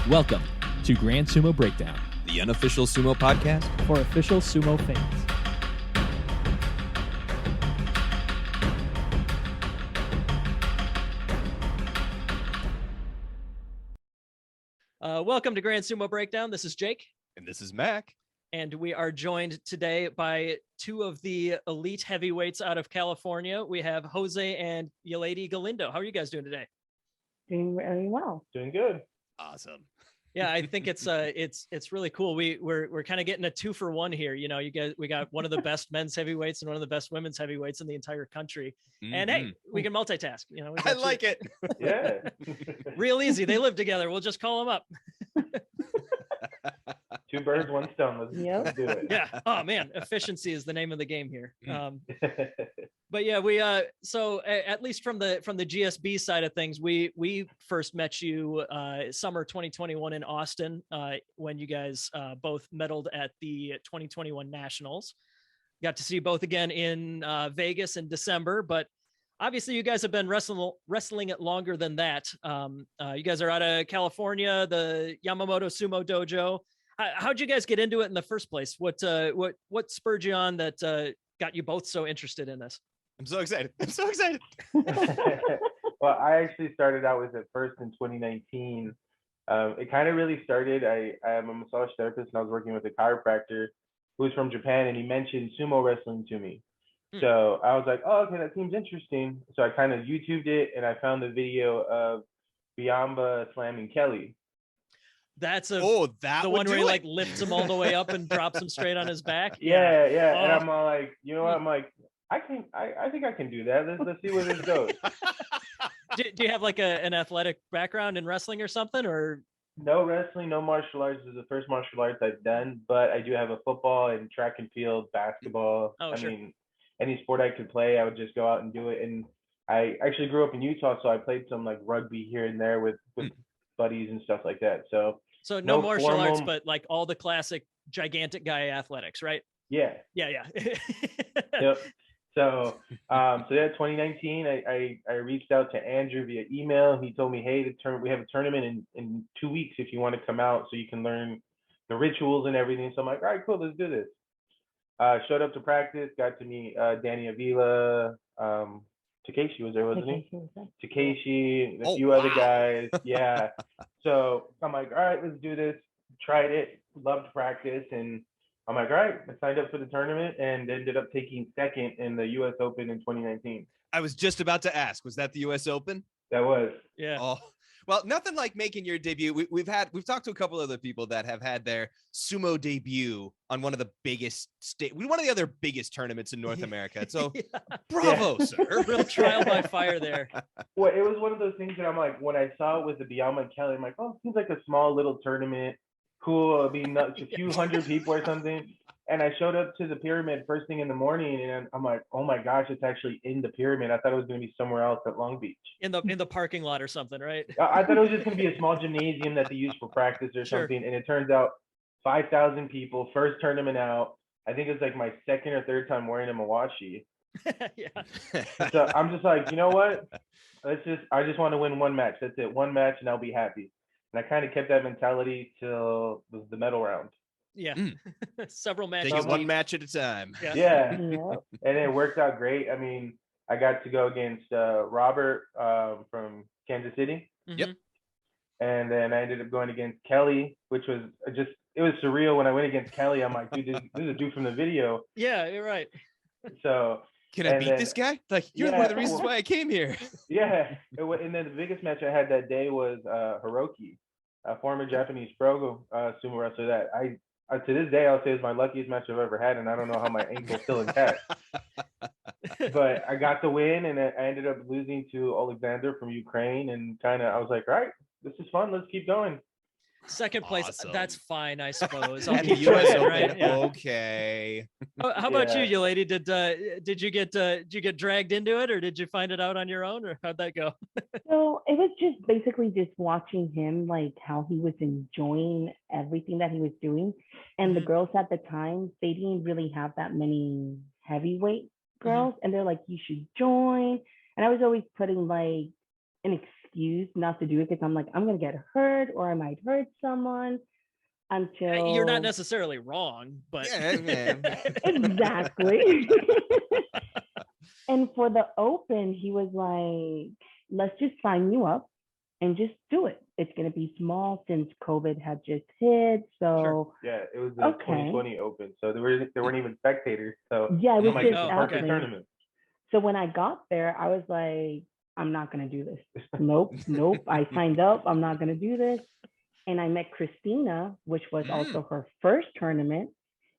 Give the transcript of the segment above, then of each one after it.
Welcome to Grand Sumo Breakdown, the unofficial sumo podcast for official sumo fans. Welcome to Grand Sumo Breakdown. This is Jake. and this is Mac. And we are joined today by two of the elite heavyweights out of California. We have Jose and Yaleidy Galindo. How are you guys doing today? Doing really well. Doing good. Awesome. Yeah, I think it's really cool. We're kind of getting a 2-for-1 here. You know, we got one of the best men's heavyweights and one of the best women's heavyweights in the entire country. And hey, we can multitask. You know, I like it. Yeah. Real easy. They live together. We'll just call them up. Two birds, one stone. Let's do it. Yeah. Oh man, efficiency is the name of the game here. But yeah, we so at least from the GSB side of things, we first met you summer 2021 in Austin when you guys both medaled at the 2021 Nationals. Got to see you both again in Vegas in December, but obviously you guys have been wrestling it longer than that. You guys are out of California, the Yamamoto Sumo Dojo. How'd you guys get into it in the first place? What spurred you on that got you both so interested in this? I'm so excited. Well, I actually started out with it first in 2019. It kind of really started. I am a massage therapist and I was working with a chiropractor who was from Japan, and he mentioned sumo wrestling to me. So I was like, oh, okay, that seems interesting. So I kind of YouTubed it and I found the video of Biamba slamming Kelly. That's the one where he like lifts him all the way up and drops him straight on his back. Yeah. Oh. And I'm all like, you know what? I'm like, I think I can do that. Let's see where this goes. Do you have like an athletic background in wrestling or something, or? No wrestling, no martial arts. This is the first martial arts I've done, but I do have a football and track and field, basketball. Oh, sure. I mean, any sport I could play, I would just go out and do it. And I actually grew up in Utah, so I played some like rugby here and there with buddies and stuff like that. So no martial arts, but like all the classic gigantic guy athletics, right? Yeah. Yep. So, yeah, 2019, I reached out to Andrew via email. He told me, hey, we have a tournament in 2 weeks if you want to come out so you can learn the rituals and everything. So I'm like, all right, cool, let's do this. Showed up to practice, got to meet Danny Avila, Takeshi was there, wasn't he? Takeshi, a few other guys. Yeah. So I'm like, all right, let's do this. Tried it, loved practice, and I'm like, all right, I signed up for the tournament and ended up taking second in the US Open in 2019. I was just about to ask, was that the US Open? That was. Yeah. Oh, well, nothing like making your debut. We've talked to a couple other people that have had their sumo debut on one of the biggest one of the other biggest tournaments in North America. So bravo, sir. Real trial by fire there. Well, it was one of those things that I'm like, when I saw it with the Biamba and Kelly, I'm like, oh, it seems like a small little tournament. Cool. I mean, a few hundred people or something. And I showed up to the pyramid first thing in the morning, and I'm like, oh my gosh, it's actually in the pyramid. I thought it was going to be somewhere else at Long Beach. In the parking lot or something, right? I thought it was just going to be a small gymnasium that they use for practice or something. And it turns out 5,000 people, first tournament out. I think it's like my second or third time wearing a Mawashi. Yeah. So I'm just like, you know what? I just want to win one match. That's it. One match and I'll be happy. And I kind of kept that mentality till the medal round. Yeah. Several matches. Take it one match at a time. Yeah. And it worked out great. I mean, I got to go against Robert from Kansas City. Yep. And then I ended up going against Kelly, which was it was surreal when I went against Kelly. I'm like, dude, this is a dude from the video. Yeah, you're right. So can I beat this guy? Like, you're one of the reasons why I came here. Yeah. And then the biggest match I had that day was Hiroki, a former Japanese pro sumo wrestler that I to this day I'll say is my luckiest match I've ever had, and I don't know how my ankle's still intact. But I got the win, and I ended up losing to Alexander from Ukraine, and I was like, all right, this is fun. Let's keep going. Second place, awesome. That's fine, I suppose. And the US Open, right? Yeah. Okay. How about you, Yaleidy? Did you get dragged into it, or did you find it out on your own, or how'd that go? So it was just basically just watching him, like how he was enjoying everything that he was doing. And the girls at the time, they didn't really have that many heavyweight girls. And they're like, you should join. And I was always putting like an excuse not to do it because I'm like, I'm gonna get hurt or I might hurt someone until You're not necessarily wrong, but exactly. And for the open, he was like, let's just sign you up and just do it. It's going to be small since COVID had just hit. So yeah, it was the 2020 Open. So there weren't even spectators. So yeah, it was just just perfect tournament. So when I got there, I was like, I'm not going to do this. Nope. I signed up. I'm not going to do this. And I met Christina, which was also her first tournament.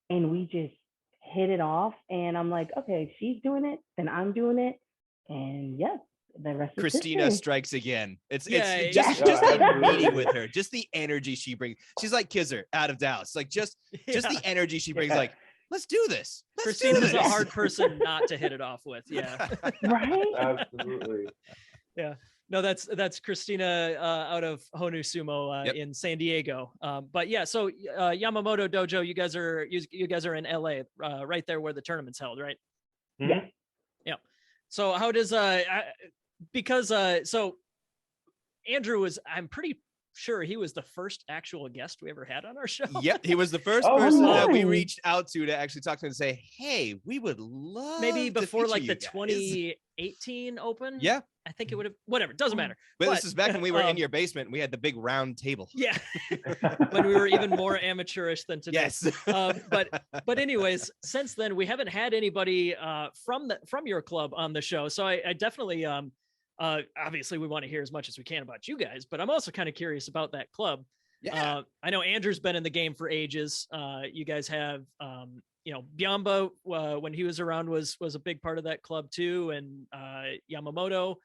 And we just hit it off. And I'm like, okay, if she's doing it, then I'm doing it. And yes, the rest is Christina history. strikes again. It's Yeah, just like meeting with her, just the energy she brings. She's like Kizzer out of Dallas. Like just the energy she brings. Like, let's do this. Christina's a hard person not to hit it off with. Yeah. Right? Absolutely. Yeah. No, that's Christina out of Honu Sumo in San Diego. But yeah, so Yamamoto Dojo, you guys are in LA, right there where the tournament's held, right? Yeah. Yeah. So how does so Andrew was, I'm pretty sure he was the first actual guest we ever had on our show. Yep, he was the first person that we reached out to actually talk to him and say, hey, we would love maybe before to like the guys. 2018 Open. Yeah. I think it would have, whatever, doesn't matter. But this is back when we were in your basement and we had the big round table. Yeah. When we were even more amateurish than today. Yes. But anyways, since then we haven't had anybody from your club on the show. So I definitely obviously we want to hear as much as we can about you guys, but I'm also kind of curious about that club. Yeah. I know Andrew's been in the game for ages. You guys have Biamba when he was around was a big part of that club too, and Yamamoto.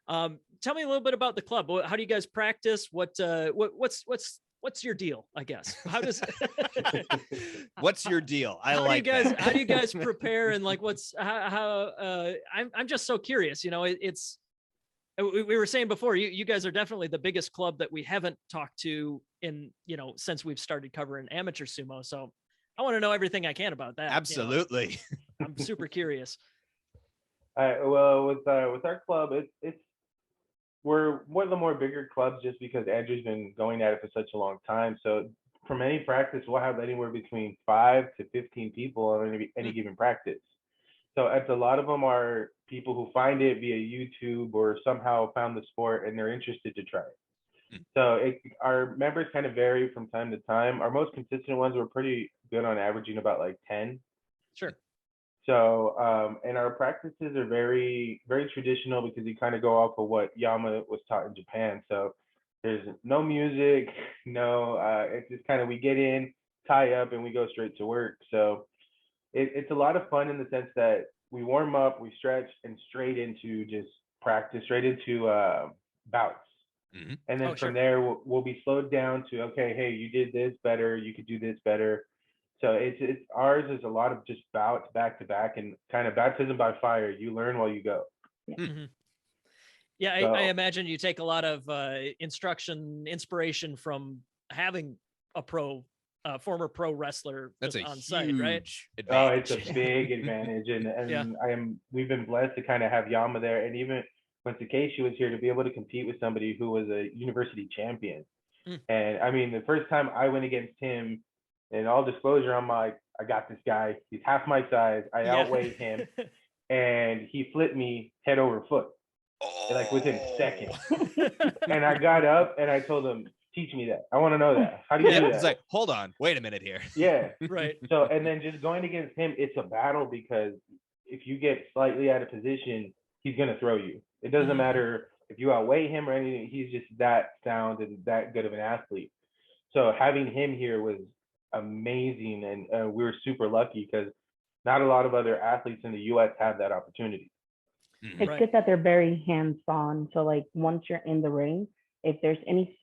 Tell me a little bit about the club. How do you guys practice? What's your deal? I guess. How does what's your deal? How do you guys prepare, and like I'm just so curious. It's we were saying before, you guys are definitely the biggest club that we haven't talked to in since we've started covering amateur sumo. So I want to know everything I can about that. Absolutely. I'm super curious. Well, with our club, we're one of the more bigger clubs just because Andrew's been going at it for such a long time. So from any practice, we'll have anywhere between 5 to 15 people on any given practice. So a lot of them are people who find it via YouTube or somehow found the sport and they're interested to try it. So our members kind of vary from time to time. Our most consistent ones were pretty good on averaging about like 10. Sure. So, and our practices are very, very traditional because you kind of go off of what Yama was taught in Japan. So there's no music, it's just kind of, we get in, tie up, and we go straight to work. So it's a lot of fun in the sense that we warm up, we stretch, and straight into just practice, straight into bouts. Mm-hmm. And then from there, we'll be slowed down to, okay, hey, you did this better, you could do this better. So it's ours is a lot of just bouts back to back and kind of baptism by fire. You learn while you go. Mm-hmm. Yeah, so, I imagine you take a lot of inspiration from having a former pro wrestler on site, right? Advantage. Oh, it's a big advantage, and we've been blessed to kind of have Yama there, and even when Takeshi was here, to be able to compete with somebody who was a university champion. And I mean, the first time I went against him, in all disclosure, I'm like, I got this guy. He's half my size. I outweighed him, and he flipped me head over foot, like within seconds. And I got up and I told him, teach me that. I want to know that. How do you do that? It's like, hold on, wait a minute here. Yeah. Right. So, and then just going against him, it's a battle because if you get slightly out of position, he's going to throw you. It doesn't matter if you outweigh him or anything. He's just that sound and that good of an athlete. So having him here was amazing. And we were super lucky because not a lot of other athletes in the U.S. have that opportunity. It's good that they're very hands-on. So like once you're in the ring, if there's any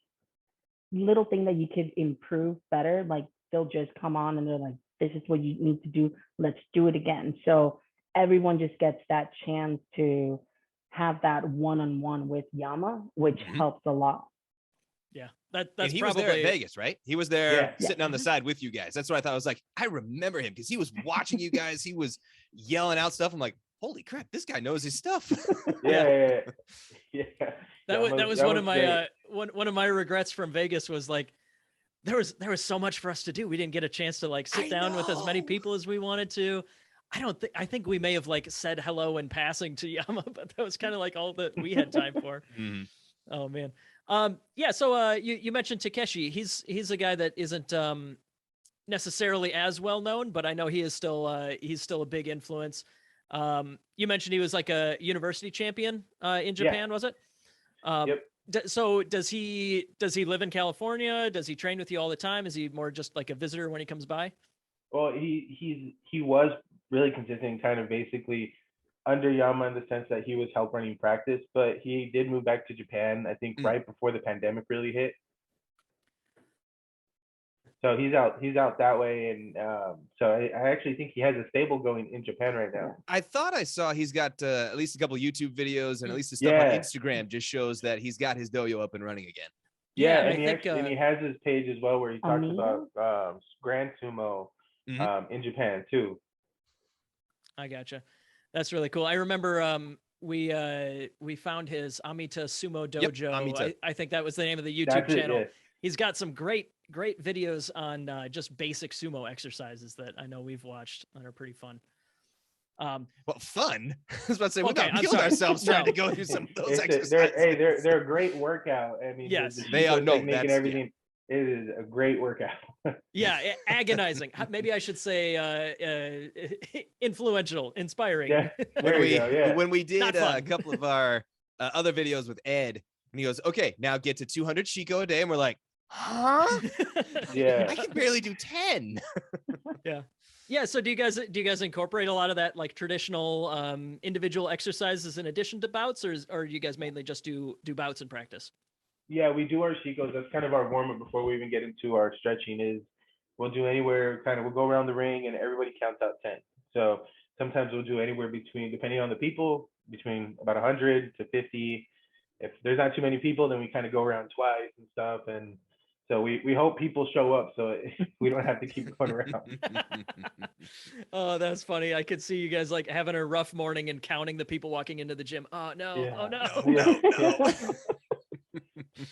little thing that you could improve better, like they'll just come on and they're like, this is what you need to do. Let's do it again. So everyone just gets that chance to have that one-on-one with Yama, which helps a lot. Yeah, that's and he probably was there at Vegas, right? He was there sitting on the side with you guys. That's what I thought. I was like, I remember him because he was watching you guys. He was yelling out stuff. I'm like, holy crap, this guy knows his stuff. Yeah. That was one of my one of my regrets from Vegas was like there was so much for us to do. We didn't get a chance to like sit down with as many people as we wanted to. I think we may have like said hello in passing to Yama, but that was kind of like all that we had time for. Oh man. Yeah, so you mentioned Takeshi. He's a guy that isn't necessarily as well known, but I know he's still a big influence. You mentioned he was like a university champion in Japan, was it? Yep. So does he live in California? Does he train with you all the time? Is he more just like a visitor when he comes by? Well, he was really consistent, kind of basically under Yama in the sense that he was help running practice, but he did move back to Japan, I think, right before the pandemic really hit. So he's out that way, and so I actually think he has a stable going in Japan right now. I thought I saw he's got at least a couple YouTube videos, and at least the stuff on Instagram just shows that he's got his dojo up and running again. Yeah, and he has his page as well where he talks about Grand Sumo in Japan too. I gotcha. That's really cool. I remember we found his Amita Sumo Dojo. Yep, Amita. I think that was the name of the YouTube channel. Yes. He's got some great videos on just basic sumo exercises that I know we've watched that are pretty fun. Well, fun. I was about to say, we got killed ourselves trying to go through some of those exercises. They're a great workout. I mean, yes, they are. No, that's everything. Yeah. It is a great workout. Yeah, agonizing. Maybe I should say influential, inspiring. Yeah, when we did a couple of our other videos with Ed, and he goes, "Okay, now get to 200 Shiko a day," and we're like, "Huh? Yeah, I can barely do 10." Yeah. So do you guys incorporate a lot of that like traditional individual exercises in addition to bouts, or do you guys mainly just do bouts in practice? Yeah, we do our Shikos. That's kind of our warm up before we even get into our stretching. Is we'll do anywhere we'll go around the ring and everybody counts out 10. So sometimes we'll do anywhere between, depending on the people, between about 100 to 50. If there's not too many people, then we kind of go around twice and stuff. And so we hope people show up so we don't have to keep going around. Oh, that's funny. I could see you guys like having a rough morning and counting the people walking into the gym. Oh no! Yeah. Oh no! No.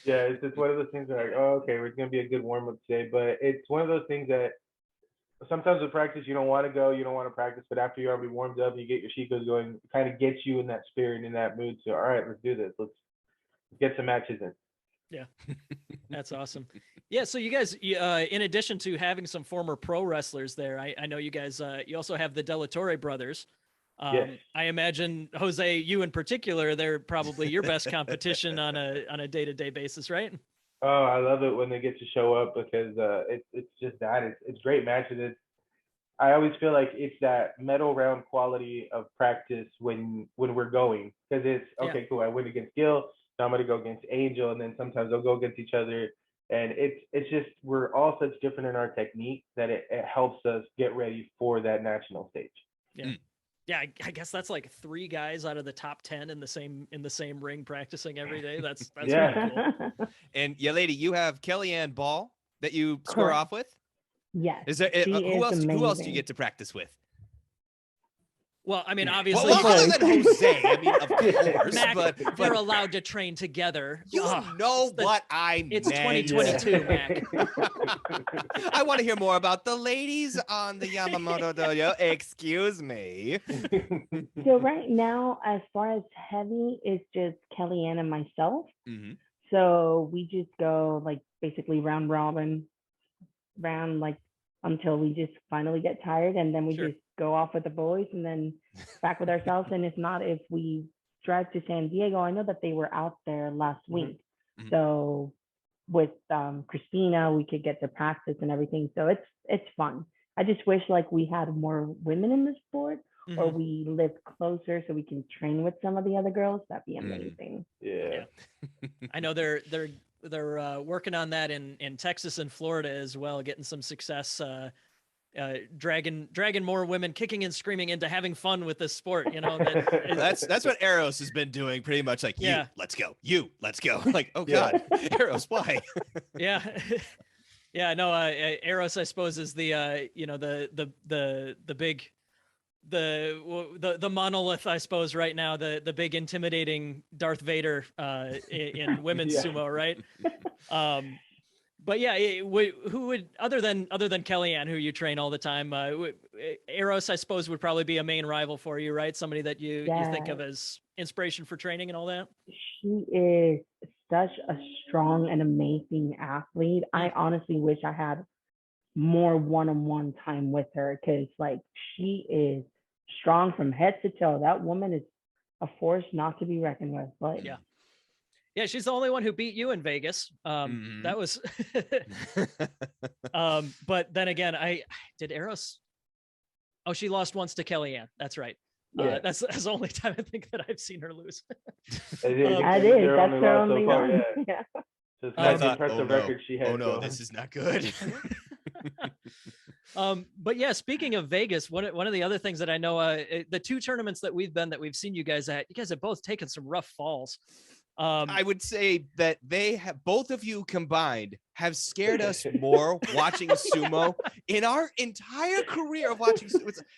Yeah, it's one of those things where like, oh, okay, it's gonna be a good warm up today. But it's one of those things that sometimes with practice you don't want to go, you don't want to practice, but after you're already warmed up and you get your Shikos going, it kind of gets you in that spirit, in that mood. So all right, let's do this. Let's get some matches in. Yeah, that's awesome. Yeah, so you guys, in addition to having some former pro wrestlers there, I know you guys, you also have the Della Torre brothers. Yes. I imagine, Jose, you in particular, they're probably your best competition on a day-to-day basis, right? Oh, I love it when they get to show up because it's just that it's great matches. I always feel like it's that medal round quality of practice when we're going, because it's okay, cool. I win against Gil, now I'm gonna go against Angel, and then sometimes they'll go against each other, and it's just we're all such different in our technique that it helps us get ready for that national stage. Yeah. Yeah, I guess that's like 3 guys out of the top 10 in the same ring practicing every day. That's really cool. And Yaleidy, you have Kellyanne Ball that you square off with? Yes. Is there who else do you get to practice with? Well, I mean, obviously, other than Jose, I mean, of course, Mac, but they're allowed to train together. You know what I meant. It's 2022, Mac. I want to hear more about the ladies on the Yamamoto Dojo. Excuse me. So right now, as far as heavy, it's just Kellyanne and myself. Mm-hmm. So we just go like basically round robin, like until we just finally get tired, and then we just go off with the boys and then back with ourselves. And if not, if we drive to San Diego, I know that they were out there last week. Mm-hmm. So with Christina, we could get to practice and everything. So it's fun. I just wish like we had more women in the sport, or we lived closer so we can train with some of the other girls. That'd be amazing. Yeah. I know they're working on that in Texas and Florida as well, getting some success, dragging more women kicking and screaming into having fun with this sport. You know, that's what Eros has been doing pretty much. Like, you, let's go. You, let's go. Like, oh God, Eros, why? Yeah. Yeah, no, Eros, I suppose, is the the big the monolith, I suppose, right now, the big intimidating Darth Vader in women's sumo, right? But yeah, who would other than Kellyanne, who you train all the time, Eros, I suppose, would probably be a main rival for you, right? Somebody that you think of as inspiration for training and all that. She is such a strong and amazing athlete. I honestly wish I had more one-on-one time with her, because like she is strong from head to toe. That woman is a force not to be reckoned with. But yeah, she's the only one who beat you in Vegas. That was but then again, I did Eros. Oh, she lost once to Kellyanne. That's right. That's the only time I think that I've seen her lose. That's their only one. Yeah. So it's kind of impressive record she has. Oh no, this is not good. But yeah, speaking of Vegas, one of the other things that I know, the two tournaments that we've seen you guys at, you guys have both taken some rough falls. I would say that they have, both of you combined, have scared us more watching sumo in our entire career of watching,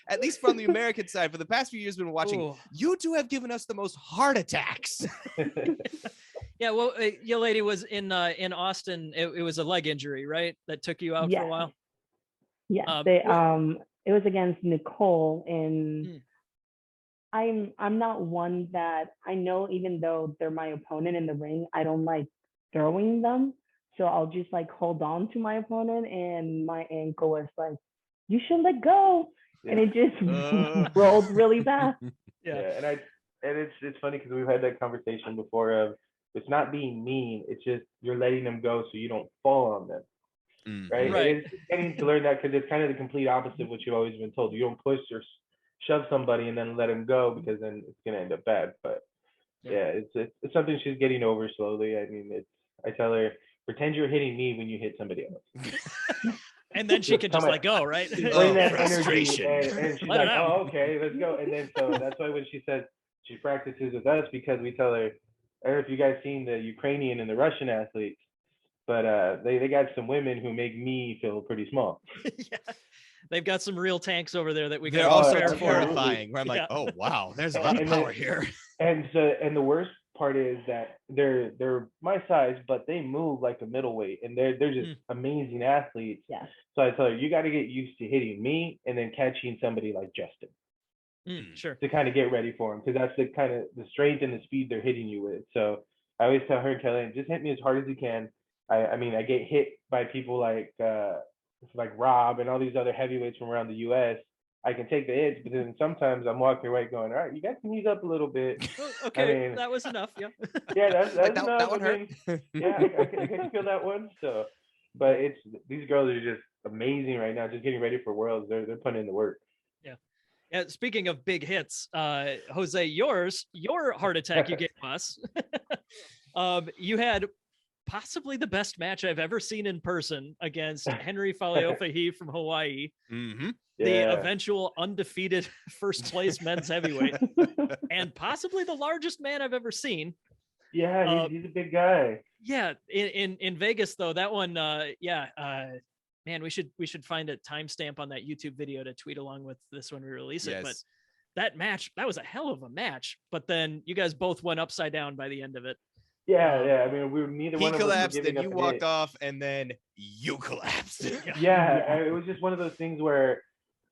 at least from the American side. For the past few years, we've been watching. You two have given us the most heart attacks. Yeah, well, Yaleidy was in Austin. It was a leg injury, right? That took you out for a while. Yeah, it was against Nicole, and I'm not one that, I know, even though they're my opponent in the ring, I don't like throwing them. So I'll just like hold on to my opponent, and my ankle was like, you should let go. And it just rolled really fast. And it's funny because we've had that conversation before of, it's not being mean, it's just you're letting them go so you don't fall on them. Right? It's getting to learn that, because it's kind of the complete opposite of what you've always been told. You don't push or shove somebody and then let them go, because then it's going to end up bad. But it's something she's getting over slowly. I mean, I tell her, pretend you're hitting me when you hit somebody else. And then she can just let go, right? Bring that energy, and she's like, oh, okay, let's go. And then so that's why when she says she practices with us, because we tell her, I don't know if you guys seen the Ukrainian and the Russian athletes, but they got some women who make me feel pretty small. They've got some real tanks over there that we They're got. also terrifying. Where I'm like, oh wow, there's a lot of power here. And the worst part is that they're my size, but they move like a middleweight, and they're just amazing athletes. Yeah. So I tell her, you got to get used to hitting me and then catching somebody like Justin. Sure. To kind of get ready for them, because that's the kind of the strength and the speed they're hitting you with. So I always tell her, Kelly, just hit me as hard as you can. I mean, I get hit by people like Rob and all these other heavyweights from around the U.S. I can take the hits, but then sometimes I'm walking away going, all right, you guys can ease up a little bit. Okay, I mean, that was enough. Yeah. Yeah, that's like enough. That one hurt. I can feel that one. So, but these girls are just amazing right now, just getting ready for Worlds. They're putting in the work. Yeah, speaking of big hits, Jose, your heart attack you gave us. You had possibly the best match I've ever seen in person against Henry Faleofahi from Hawaii, the eventual undefeated first place men's heavyweight, and possibly the largest man I've ever seen. Yeah, he's a big guy. Yeah, in Vegas though, that one, man, we should find a timestamp on that YouTube video to tweet along with this when we release it. But that match, that was a hell of a match. But then you guys both went upside down by the end of it. Yeah. I mean, we were neither one of us. He collapsed, then you walked off, and then you collapsed. Yeah, it was just one of those things where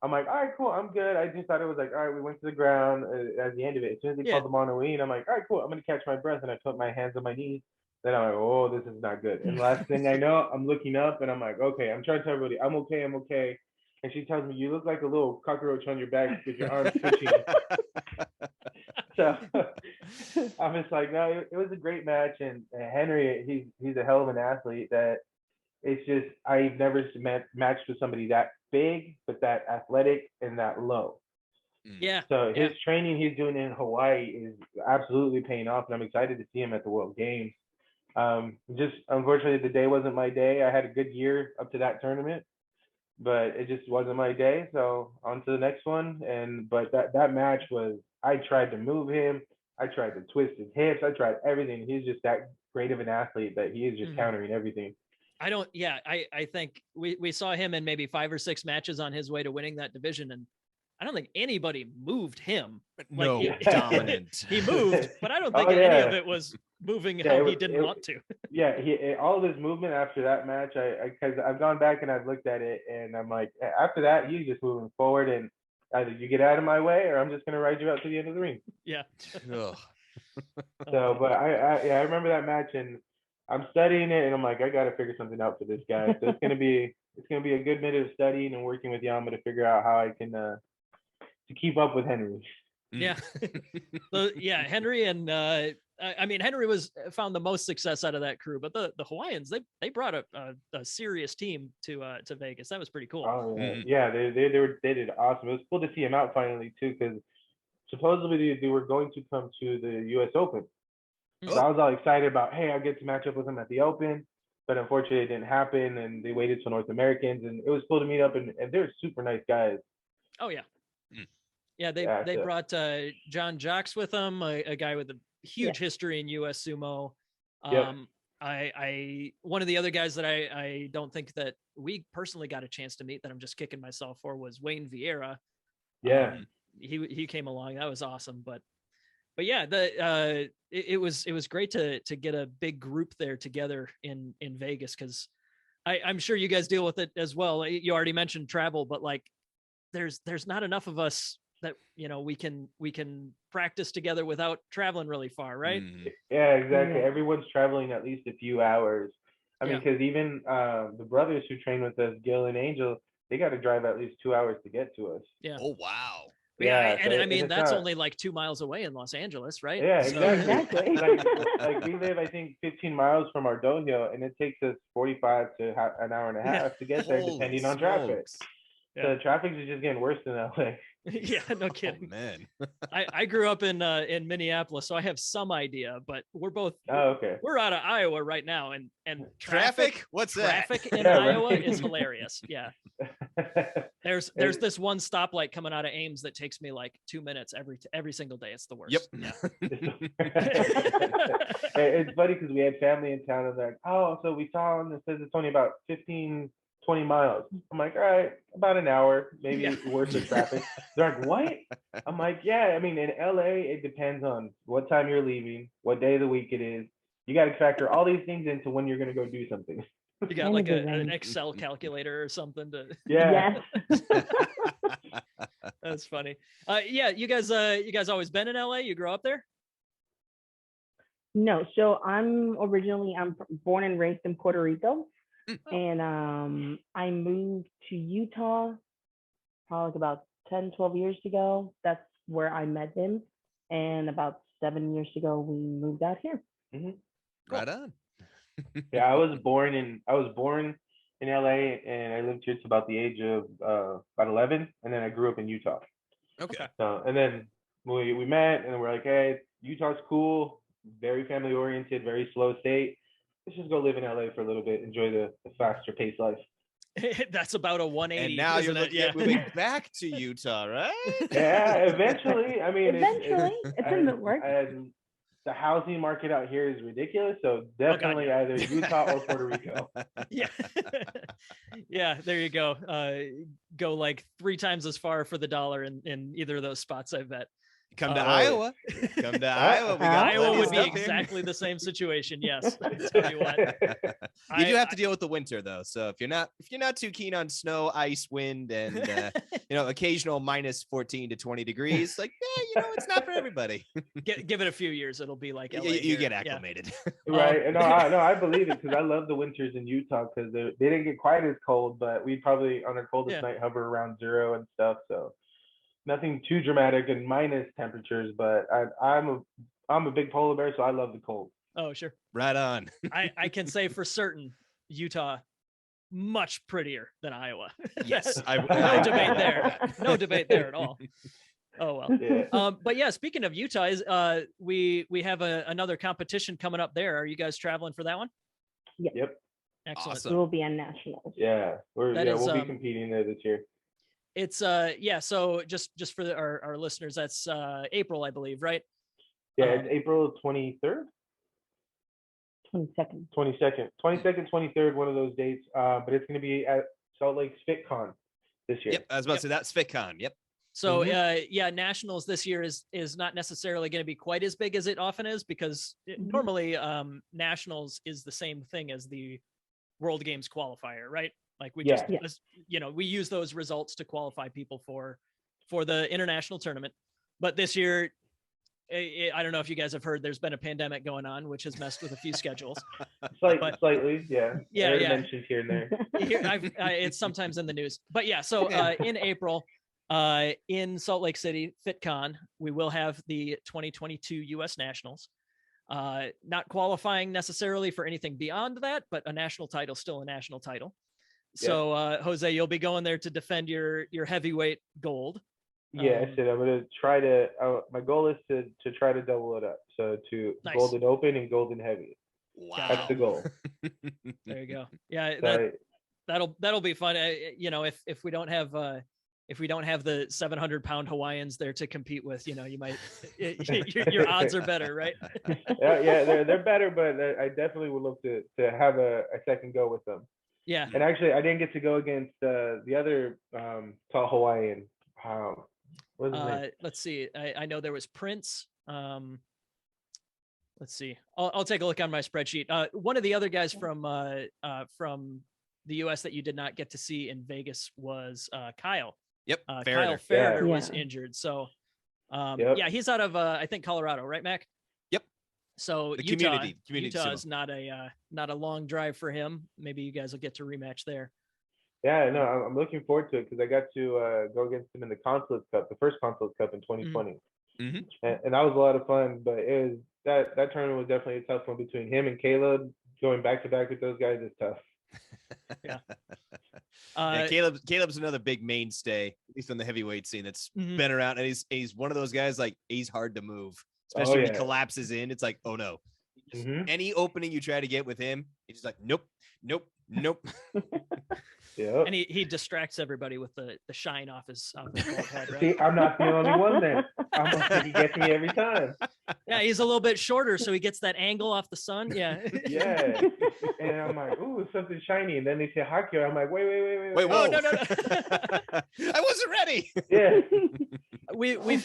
I'm like, all right, cool, I'm good. I just thought it was like, all right, we went to the ground at the end of it. As soon as they called the mono-ween, I'm like, all right, cool, I'm gonna catch my breath, and I put my hands on my knees. Then I'm like, oh, this is not good. And the last thing I know, I'm looking up, and I'm like, okay, I'm trying to tell everybody, I'm okay. And she tells me, you look like a little cockroach on your back with your arms twitching. So I'm just like, no, it was a great match. And Henry, he's a hell of an athlete. That it's just, I've never matched with somebody that big, but that athletic and that low. Yeah. So his training he's doing in Hawaii is absolutely paying off, and I'm excited to see him at the World Games. Just unfortunately, the day wasn't my day. I had a good year up to that tournament, but it just wasn't my day. So on to the next one. But that match was, I tried to move him. I tried to twist his hips. I tried everything. He's just that great of an athlete that he is just countering everything. I think we saw him in maybe 5 or 6 matches on his way to winning that division. And I don't think anybody moved him. No, he, dominant. He moved, but I don't think Oh, any yeah. of it was moving how he didn't want to. Yeah, all of his movement after that match, because I've gone back and I've looked at it, and I'm like, after that, he's just moving forward, and either you get out of my way, or I'm just gonna ride you out to the end of the ring. Yeah. So, but I remember that match, and I'm studying it, and I'm like, I gotta figure something out for this guy. So it's gonna be a good bit of studying and working with Yama to figure out how I can to keep up with Henry. Yeah. So, yeah, Henry and I mean, Henry found the most success out of that crew, but the Hawaiians, they brought a serious team to Vegas. That was pretty cool. Oh yeah, they did awesome. It was cool to see him out finally too, because supposedly they were going to come to the U.S. Open. So I was all excited about, hey, I'll get to match up with him at the Open, but unfortunately it didn't happen, and they waited till North Americans, and it was cool to meet up, and they're super nice guys. Oh yeah. Yeah, they brought John Jocks with them, a guy with a huge history in U.S. Sumo. I one of the other guys that I don't think that we personally got a chance to meet, that I'm just kicking myself for, was Wayne Vieira. Yeah. He came along. That was awesome. But yeah, it was great to get a big group there together in Vegas, because I'm sure you guys deal with it as well. You already mentioned travel, but like there's not enough of us that, you know, we can practice together without traveling really far, right? Yeah, exactly. Everyone's traveling at least a few hours. I mean, because even the brothers who train with us, Gil and Angel, they got to drive at least 2 hours to get to us. Yeah. Oh wow. Yeah, and I mean, that's only like 2 miles away in Los Angeles, right? Yeah, So. exactly. like we live, I think, 15 miles from our dojo, and it takes us 45 to an hour and a half to get there, depending on traffic. So the traffic is just getting worse in LA. Yeah, no kidding. Oh, man. I grew up in Minneapolis, so I have some idea, but we're both we're out of Iowa right now, and traffic? What's traffic that? in Iowa is hilarious. Yeah. There's this one stoplight coming out of Ames that takes me like 2 minutes every single day. It's the worst. Yep. It's funny because we had family in town, and they're like, oh, so we saw, and it says it's only about 15-20 miles. I'm like, all right, about an hour, maybe worse of traffic. They're like, what? I'm like, yeah, I mean, in LA, it depends on what time you're leaving, what day of the week it is. You got to factor all these things into when you're going to go do something. You got like an Excel calculator or something to. Yeah. That's funny. Yeah, you guys always been in LA? You grew up there? No, so I'm born and raised in Puerto Rico, and I moved to Utah probably like about 10-12 years ago. That's where I met him, and about 7 years ago we moved out here. Mm-hmm. Right on. Yeah, I was born in LA, and I lived here to about the age of about 11, and then I grew up in Utah. Okay. So, and then we met, and we're like, hey, Utah's cool, very family oriented, very slow state. Let's just go live in LA for a little bit, enjoy the faster paced life. That's about a 180. And now you're looking at moving back to Utah, right? Yeah, eventually. I mean, it's in the works. The housing market out here is ridiculous, so definitely either Utah or Puerto Rico. Yeah. Yeah, there you go. Go like 3 times as far for the dollar in either of those spots, I bet. Come to Iowa. Come to Iowa. We got Iowa would be here. exactly the same situation. Yes. I tell you what. You do have to deal with the winter though. So if you're not too keen on snow, ice, wind, and occasional minus 14 to 20 degrees, like it's not for everybody. Give it a few years, it'll be like LA you get acclimated. Right. No, I believe it, because I love the winters in Utah, because they didn't get quite as cold, but we'd probably on our coldest night hover around 0 and stuff. So nothing too dramatic and minus temperatures, but I'm a big polar bear, so I love the cold. Oh, sure. Right on. I can say for certain Utah much prettier than Iowa. Yes. No debate there. No debate there at all. Oh well. Yeah. But yeah, speaking of Utah, we have another competition coming up there. Are you guys traveling for that one? Yep. Excellent. Awesome. We will be on nationals. Yeah. We'll be competing there this year. It's so just for our listeners, that's April, I believe, right? Yeah, it's April 23rd. 22nd. 23rd, one of those dates. But it's going to be at Salt Lake FitCon this year. Yep, I was about to say that's FitCon. Yep. So nationals this year is not necessarily going to be quite as big as it often is, because normally nationals is the same thing as the World Games qualifier, right? Like we we use those results to qualify people for the international tournament. But this year, I don't know if you guys have heard, there's been a pandemic going on, which has messed with a few schedules. Slightly, yeah. Mentioned here and there. It's sometimes in the news. But so in April, in Salt Lake City, FitCon, we will have the 2022 U.S. Nationals. Not qualifying necessarily for anything beyond that, but a national title, still a national title. So, Jose, you'll be going there to defend your heavyweight gold. Yeah, I said I'm gonna try to. My goal is to try to double it up. So to golden open and golden heavy. Wow, that's the goal. There you go. Yeah, that'll be fun. If we don't have the 700-pound Hawaiians there to compete with, you might your odds are better, right? they're better, but I definitely would love to have a second go with them. Yeah. And actually, I didn't get to go against the other tall Hawaiian. Let's see. I know there was Prince. Let's see. I'll take a look on my spreadsheet. One of the other guys from the U.S. that you did not get to see in Vegas was Kyle. Yep. Kyle Farrader was injured. So, he's out of I think Colorado, right, Mac? Yep. So the Utah is not a long drive for him. Maybe you guys will get to rematch there. Yeah, no, I'm looking forward to it, because I got to go against him in the Consulate Cup, the first Consulate Cup in 2020, and that was a lot of fun. But it was that tournament was definitely a tough one between him and Caleb. Going back to back with those guys is tough. Caleb's another big mainstay, at least on the heavyweight scene, that's been around, and he's one of those guys, like, he's hard to move, especially when he collapses in. It's like, oh no. Any opening you try to get with him, he's just like, nope. Yeah. And he distracts everybody with the shine off his bald head, right? See, I'm not the only one then. He gets me every time. Yeah, he's a little bit shorter, so he gets that angle off the sun. Yeah. Yeah. And I'm like, ooh, something shiny. And then they say Hakio. I'm like, wait. Whoa. Oh, no. I wasn't ready. Yeah. We've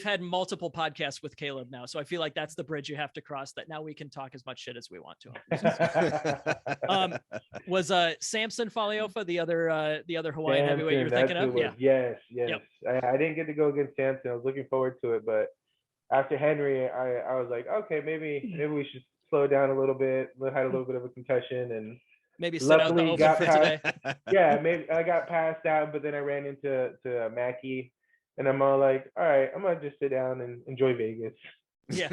had multiple podcasts with Caleb now, so I feel like that's the bridge you have to cross. That now we can talk as much shit as we want to him. Was Samson Faliofa the other Hawaiian heavyweight you're thinking of? Yes. Yep. I didn't get to go against Samson. I was looking forward to it, but after Henry, I was like, okay, maybe we should slow down a little bit. Had a little bit of a concussion, and maybe sit out the open for today. Yeah, maybe I got passed out, but then I ran into Mackie, and I'm all like, all right, I'm gonna just sit down and enjoy Vegas. Yeah.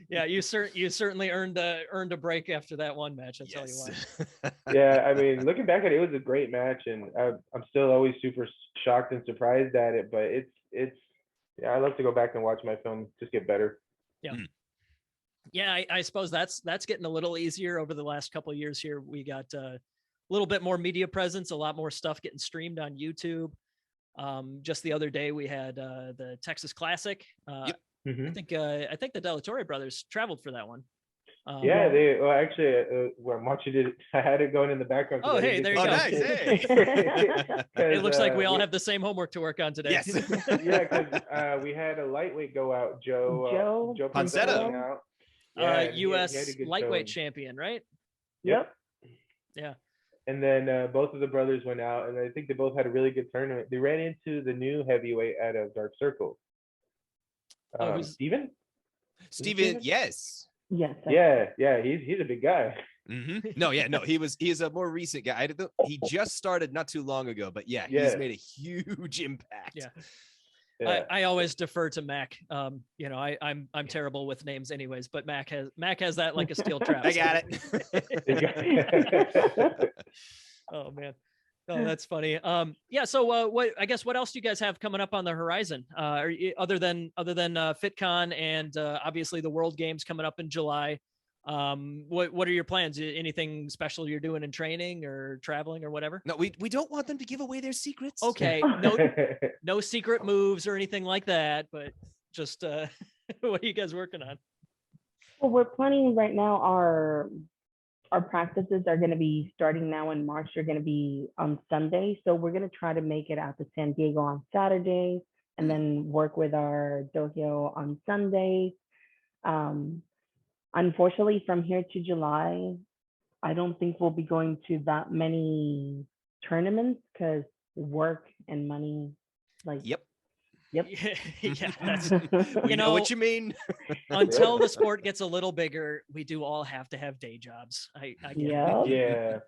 Yeah, you certainly earned a break after that one match. I'll tell you what. Yeah, I mean, looking back at it, it was a great match, and I'm still always super shocked and surprised at it. But it's I love to go back and watch my film, just get better. Yeah. Yeah, I suppose that's getting a little easier over the last couple of years here. We got a little bit more media presence, a lot more stuff getting streamed on YouTube. Just the other day we had the Texas Classic. I think the De La Torre brothers traveled for that one. They actually I'm watching it. I had it going in the background. Oh, hey, there you go. Nice. Hey. It looks like we all have the same homework to work on today. Yes. Yeah, because we had a lightweight go out, Joe Pancetta. U.S. lightweight champion, right? Yep. Yeah. And then both of the brothers went out, and I think they both had a really good tournament. They ran into the new heavyweight out of Dark Circle. Steven? Yes. Yes. Yeah. He's a big guy. No, he's a more recent guy. He just started not too long ago, but he's made a huge impact. Yeah. I always defer to Mac. I'm terrible with names anyways, but Mac has that like a steel trap. I got it. Oh man. Oh, that's funny. So what else do you guys have coming up on the horizon? Other than FitCon and obviously the World Games coming up in July. What are your plans? Anything special you're doing in training or traveling or whatever? No, we don't want them to give away their secrets. Okay. No secret moves or anything like that, but just what are you guys working on? Well, we're planning right now our our practices are going to be starting now in March. They're going to be on Sunday. So we're going to try to make it out to San Diego on Saturdays and then work with our dojo on Sundays. Unfortunately, from here to July, I don't think we'll be going to that many tournaments because work and money, like, Yep. Yeah, that's, We know what you mean. Until the sport gets a little bigger, we do all have to have day jobs. I get it. Yeah.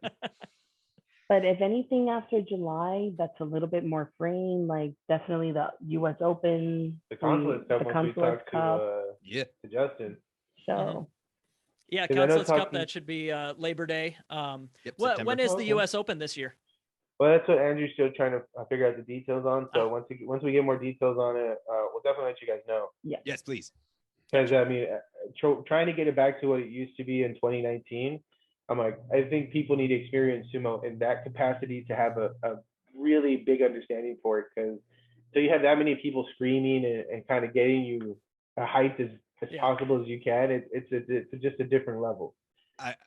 But if anything after July, that's a little bit more freeing, like definitely the U.S. Open, The Consulate Cup, the once we Consulate talked Cup. Yeah. to Justin. So Yeah, 'Cause I know Consulates Cup, talking- that should be Labor Day. Yep, When September. is the Okay. U.S. Open this year? Well, that's what Andrew's still trying to figure out the details on. So Ah. once we get more details on it, we'll definitely let you guys know. Yes, please. Because I mean, trying to get it back to what it used to be in 2019, I'm like, I think people need to experience sumo in that capacity to have a really big understanding for it. Because so you have that many people screaming and kind of getting you hyped as possible as you can. It's just a different level.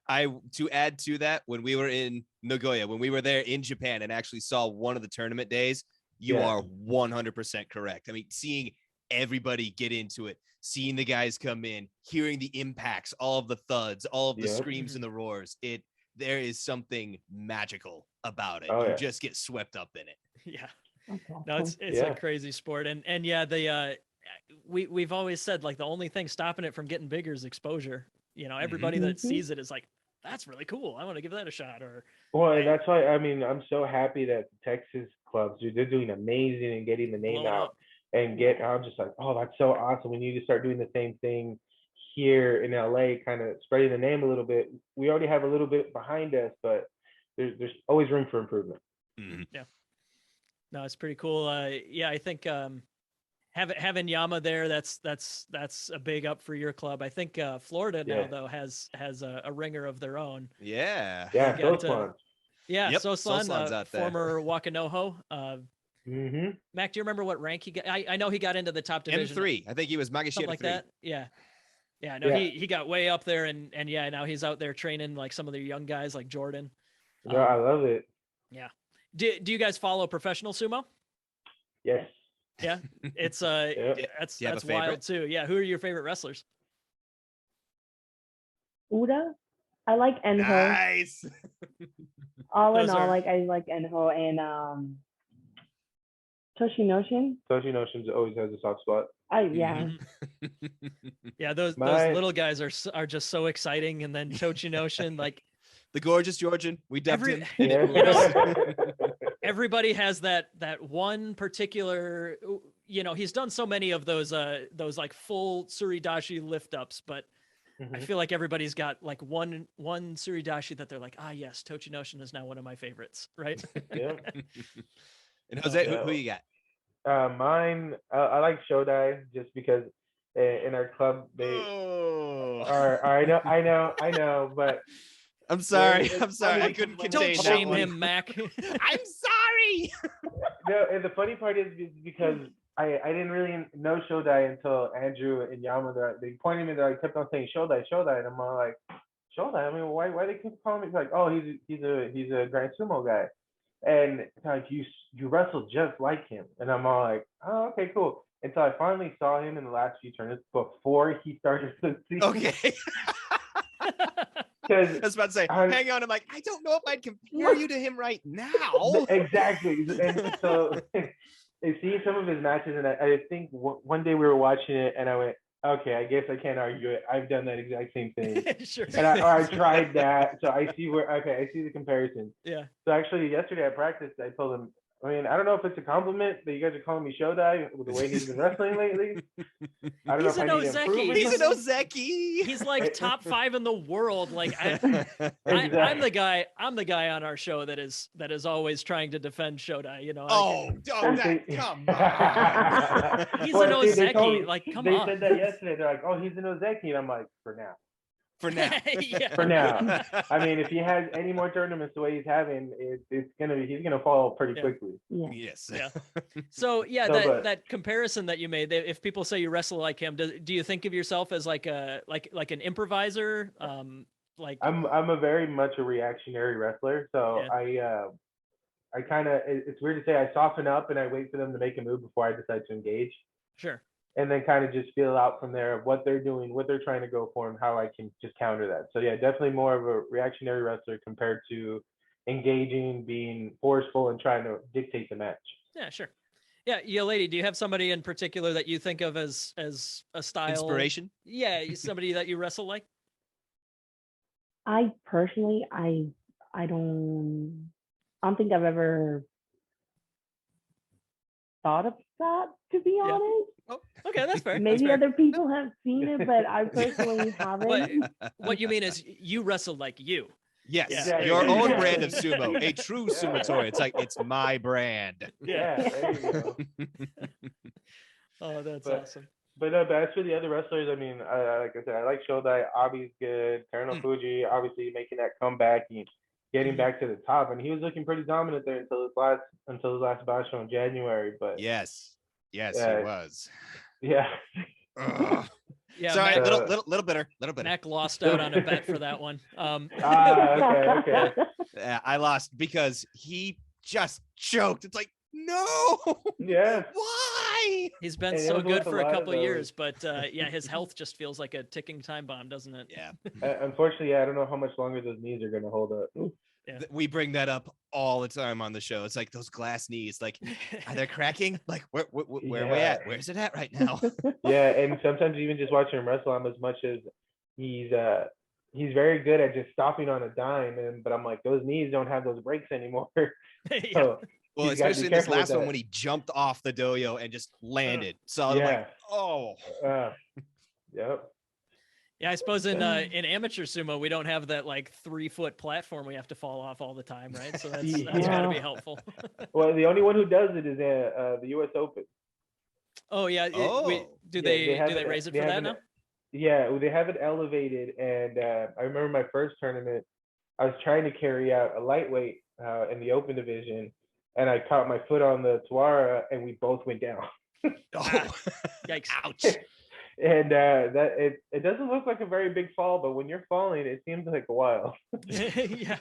I to add to that, when we were in Nagoya, when we were there in Japan and actually saw one of the tournament days, you are 100% correct. I mean, seeing everybody get into it, seeing the guys come in, hearing the impacts, all of the thuds, all of the screams and the roars, there is something magical about it. You just get swept up in it. Yeah. okay. No, it's a crazy sport. And yeah, we've always said, like, the only thing stopping it from getting bigger is exposure. You know, everybody that sees it is like, that's really cool. I want to give that a shot. Or and that's why I mean I'm so happy that the Texas clubs, dude, they're doing amazing and getting the name out and I'm just like, oh, that's so awesome. We need to start doing the same thing here in LA, kind of spreading the name a little bit. We already have a little bit behind us, but there's always room for improvement. Yeah. No, it's pretty cool. Yeah, I think having Yama there, that's a big up for your club. I think Florida now though has a ringer of their own. Yeah. Yeah, Soslan. Yeah, Yep, Soslan, Soslan's out there. former Wakanoho. Mac, do you remember what rank he got? I know he got into the top division. M3. I think he was Magashi something like 3. that. Yeah. Yeah, no, he got way up there, and yeah, now he's out there training like some of the young guys like Jordan. No, I love it. Yeah. Do you guys follow professional sumo? Yes. Yeah, it's that's wild too. Yeah, who are your favorite wrestlers? Uda, I like Enho. Nice. All in all, like I like Enho and Toshinoshin. Toshinoshin always has a soft spot. Yeah, those little guys are just so exciting. And then Toshinoshin, like the gorgeous Georgian, we dubbed him. Everybody has that one particular, you know, he's done so many of those like full suridashi lift ups, but I feel like everybody's got like one suridashi that they're like, ah, yes, Tochinoshin is now one of my favorites, right? Yeah. And Jose, who you got? Mine, I like Shodai just because in our club they are. I know, but I'm sorry. I couldn't contain Don't shame him, Mac. I'm sorry. No, and the funny part is because I didn't really know Shodai until Andrew and Yama. They pointed me. I kept on saying Shodai, and I'm all like, Shodai. I mean, why they keep calling me? It's like, oh, he's a Grand Sumo guy, and it's like you wrestle just like him, and I'm all like, oh, okay, cool. Until I finally saw him in the last few tournaments before he started to see. Okay. I was about to say, hang on. I'm like, I don't know if I'd compare you to him right now. Exactly. And so I see some of his matches, and I think one day we were watching it, and I went, okay, I guess I can't argue it. I've done that exact same thing. Sure. And I tried that. So I see I see the comparison. Yeah. So actually, yesterday at practice, I told him, I mean, I don't know if it's a compliment that you guys are calling me Shodai with the way he's been wrestling lately. I don't know if I need to improve. He's an Ozeki. He's like top 5 in the world. Like I'm the guy on our show that is always trying to defend Shodai. You know. Come on. He's an Ozeki. Like, come on. They said that yesterday. They're like, oh, he's an Ozeki, and I'm like, for now. Yeah. For now. I mean, if he has any more tournaments the way he's having, he's gonna fall pretty quickly. Yeah. Yes. Yeah. So that comparison that you made, if people say you wrestle like him, do you think of yourself as like an improviser, Like I'm a very much a reactionary wrestler, so yeah. I kind of, it's weird to say, I soften up and I wait for them to make a move before I decide to engage. Sure. And then kind of just feel out from there what they're doing, what they're trying to go for, and how I can just counter that. So yeah, definitely more of a reactionary wrestler compared to engaging, being forceful, and trying to dictate the match. Yeah, sure. Yeah, Yaleidy, do you have somebody in particular that you think of as a style inspiration? Yeah, somebody that you wrestle like. I personally, I don't think I've ever thought of that, to be honest. Oh, okay, that's fair. Maybe that's fair. other people have seen it, but I personally haven't. What you mean is you wrestled like you. Yes, Yeah. your own Yeah. brand of sumo, a true sumotori. It's like, it's my brand. Yeah, there you go. Oh, that's awesome. But as for the other wrestlers, I mean, like I said, I like Shodai. Abi's good. Teruno Fuji, obviously making that comeback and getting back to the top, and he was looking pretty dominant there until his last bout show in January. But yes, he was. Yeah. Yeah, sorry, Mac, little bitter. Mac lost out on a bet for that one. Okay. Yeah, I lost because he just choked. It's like, no. Yeah. Why? He's been so good for a couple of years, but yeah, his health just feels like a ticking time bomb, doesn't it? Yeah. Unfortunately, I don't know how much longer those knees are going to hold up. Yeah. We bring that up all the time on the show. It's like those glass knees, like, are they cracking? Like, where are we at? Where's it at right now? Yeah, and sometimes even just watching him wrestle, I'm as much as he's very good at just stopping on a dime, but I'm like, those knees don't have those breaks anymore. So, well, especially in this last one when he jumped off the dojo and just landed. So I'm like, oh. Yep. Yeah, I suppose in amateur sumo we don't have that like 3-foot platform we have to fall off all the time, right? So that's got to be helpful. Well, the only one who does it is the U.S. Open. Oh yeah. Do they raise it for that now? Yeah, they have it elevated, and I remember my first tournament. I was trying to carry out a lightweight in the open division, and I caught my foot on the Tuara, and we both went down. Oh, yikes! Ouch! And that it doesn't look like a very big fall, but when you're falling, it seems like a while. Yeah.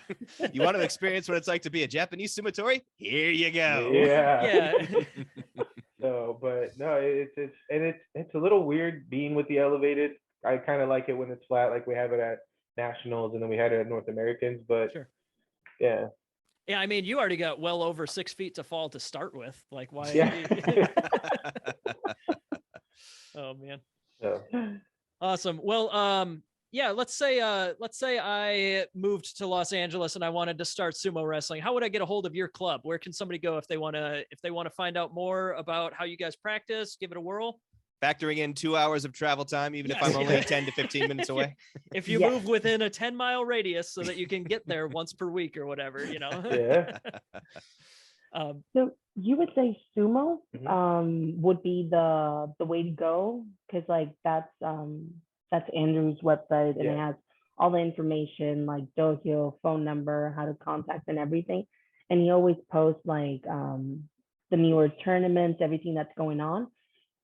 You want to experience what it's like to be a Japanese sumotori? Here you go. Yeah. So, but no, it's a little weird being with the elevated. I kind of like it when it's flat, like we have it at nationals, and then we had it at North Americans. But sure. Yeah. Yeah, I mean, you already got well over 6 feet to fall to start with. Like, why? Yeah. Oh man. So. Awesome. Well, yeah, let's say I moved to Los Angeles and I wanted to start sumo wrestling. How would I get a hold of your club? Where can somebody go if they want to find out more about how you guys practice, give it a whirl? Factoring in 2 hours of travel time, even if I'm only 10 to 15 minutes away. If you move within a 10-mile radius so that you can get there once per week or whatever, you know. Yeah. So you would say sumo would be the way to go, because like that's Andrew's website, and it has all the information like dojo, phone number, how to contact, and everything. And he always posts like the newer tournaments, everything that's going on.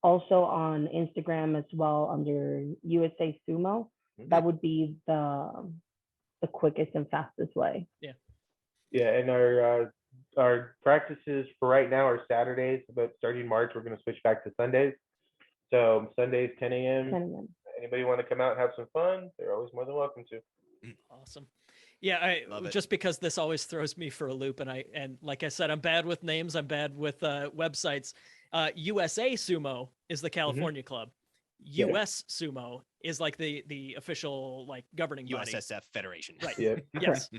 Also on Instagram as well under USA Sumo. That would be the quickest and fastest way. Yeah. Yeah, and our practices for right now are Saturdays, but starting March we're going to switch back to Sundays. So Sundays 10 a.m. 10 a.m. Anybody want to come out and have some fun? They're always more than welcome to. Awesome. Yeah, I love it. Just because this always throws me for a loop, and like I said, I'm bad with names. I'm bad with websites. USA Sumo is the California club. US Sumo is like the official like governing body. USSF Federation. Right. Yeah. Yes.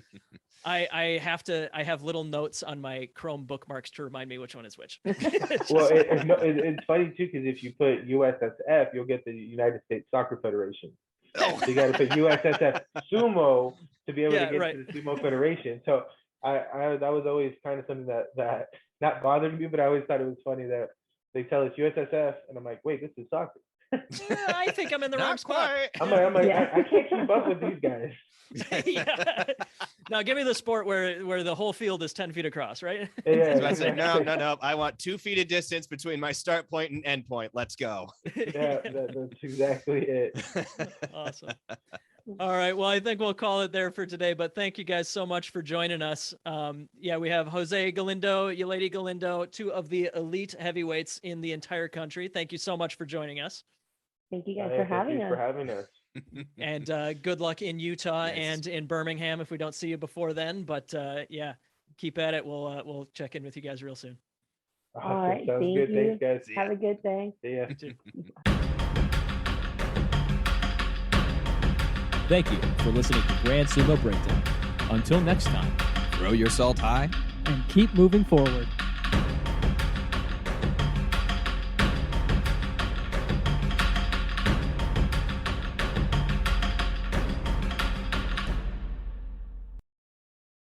I have little notes on my Chrome bookmarks to remind me which one is which. Well, it's funny too, because if you put USSF, you'll get the United States Soccer Federation. Oh. So you got to put USSF Sumo to be able to get to the Sumo Federation. So I that was always kind of something that not bothered me, but I always thought it was funny that they tell us USSF, and I'm like, wait, this is soccer. I think I'm in the wrong spot. I'm like, I can't keep up with these guys. Yeah. Now give me the sport where the whole field is 10 feet across, right? Yeah. So I say, no. I want 2 feet of distance between my start point and end point. Let's go. Yeah, that's exactly it. Awesome. All right. Well, I think we'll call it there for today, but thank you guys so much for joining us. We have Jose Galindo, Yaleidy Galindo, two of the elite heavyweights in the entire country. Thank you so much for joining us. Thank you guys for having us. And good luck in Utah Yes. and in Birmingham if we don't see you before then. But keep at it. We'll check in with you guys real soon. Awesome. All right. Sounds good. You. Thanks, guys. Have a good day. See ya. Thank you for listening to Grand Sumo Breakdown. Until next time, Throw your salt high and keep moving forward.